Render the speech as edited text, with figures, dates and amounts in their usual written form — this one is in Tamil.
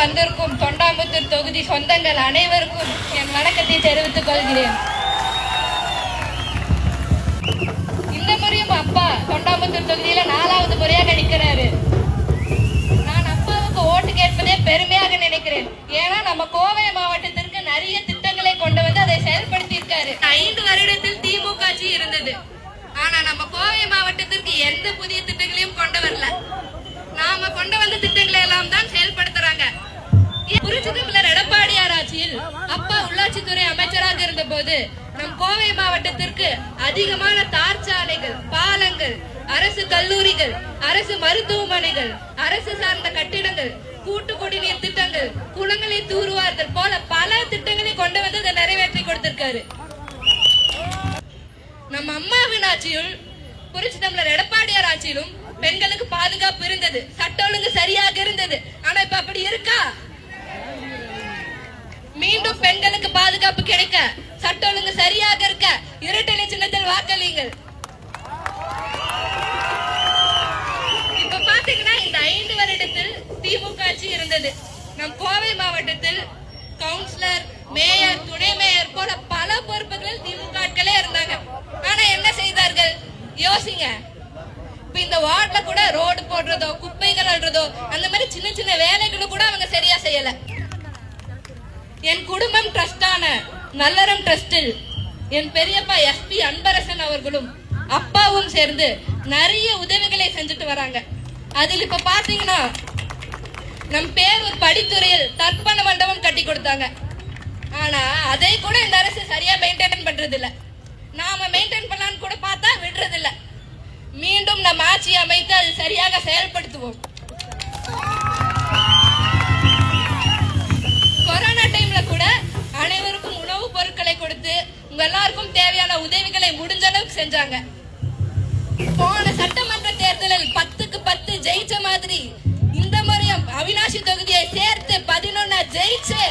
வந்திருக்கும் தொண்டாமுத்தூர் தொகுதி சொந்தங்கள் அனைவருக்கும் என் வணக்கத்தை தெரிவித்துக் கொள்கிறேன். இந்த முறையும் அப்பா தொண்டாமுத்தூர் தொகுதியில 4வது முறையாக நிற்கிறாரு. நான் அப்பாவுக்கு ஓட்டு கேட்பதே பெருமையாக நினைக்கிறேன். ஏன்னா நம்ம கோவை மாவட்டத்திற்கு நிறைய திட்டங்களை கொண்டு வந்து அதை செயல்படுத்தி இருக்காரு. 5 வருடத்தில் திமுக ஆட்சி இருந்தது. ஆனா நம்ம கோவை மாவட்டத்திற்கு எந்த புதிய திட்டங்களையும் கொண்டு வரல. நாம கொண்டு வந்த திட்டங்களை எல்லாம் தான் செயல்படுத்துறாங்க. புரட்சி தலைவர் எடப்பாடியார் ஆட்சியில் அப்பா உள்ளாட்சித்துறை அமைச்சராக இருந்த போது நம் கோவை மாவட்டத்திற்கு அதிகமான தார் சாலைகள், பாலங்கள், அரசு கல்லூரிகள், அரசு மருத்துவமனைகள், அரசு சார்ந்த கட்டிடங்கள், கூட்டு குடிநீர் திட்டங்கள், குளங்களை தூர்வார்கள் போல பல திட்டங்களை கொண்டு வந்து அதை நிறைவேற்றி கொடுத்திருக்காரு. நம்ம அம்மாவின் ஆட்சியில் புரட்சி தலைவர் எடப்பாடியார் ஆட்சியிலும் பெண்களுக்கு பாதுகாப்பு இருந்தது, சட்ட ஒழுங்கு சரியாக இருந்தது. ஆனா இப்ப அப்படி இருக்கா? மீண்டும் பெண்களுக்கு பாதுகாப்பு கிடைக்க, சட்ட ஒழுங்கு சரியாக இருக்க இரட்டை சின்னத்தில் வாக்களியுங்கள். இப்ப பாத்தீங்கன்னா இந்த 5 வருடத்தில் திமுக ஆட்சி இருந்தது. நம் கோவை மாவட்டத்தில் கவுன்சிலர், மேயர், துணை மேயர் போல பல பொறுப்புகளில் திமுக ஆட்களே இருந்தாங்க. ஆனா என்ன செய்தார்கள்? யோசிங்க. இப்ப இந்த வார்டுல கூட ரோடு போடுறதோ, குப்பைகள் அள்ளுறதோ, அந்த மாதிரி சின்ன சின்ன வேலைகளும் கூட அவங்க சரியா செய்யல. என் குடும்பம் ட்ரஸ்டான நல்லறம் ட்ரஸ்டில் என் பெரியப்பா எஸ்பி அன்பரசன் அவர்களும் அப்பாவும் சேர்ந்து நிறைய உதவிகளை செஞ்சுட்டு வராங்க. அதில் இப்ப பாத்தீங்கன்னா நம் பேரூர் படித்துறையில் தர்ப்பண மண்டபம் கட்டி கொடுத்தாங்க. ஆனா அதை கூட இந்த அரசு சரியா மெயின்டைன் பண்றது இல்ல. நாம மெயின்டைன் பண்ணலான்னு கூட பார்த்தா விடுறது இல்ல. மீண்டும் நம் ஆட்சி அமைத்து அது சரியாக செயல்படுத்துவோம். கொரோனா டைம்ல கூட அனைவருக்கும் உணவுப் பொருட்களை கொடுத்து உங்க எல்லாருக்கும் தேவையான உதவிகளை முடிஞ்ச அளவுக்கு செஞ்சாங்க. போன சட்டமன்ற தேர்தலில் 10க்கு 10 ஜெயிச்ச மாதிரி இந்த முறையும் அவினாசி தொகுதியை சேர்த்து 11 ஜெயிச்சு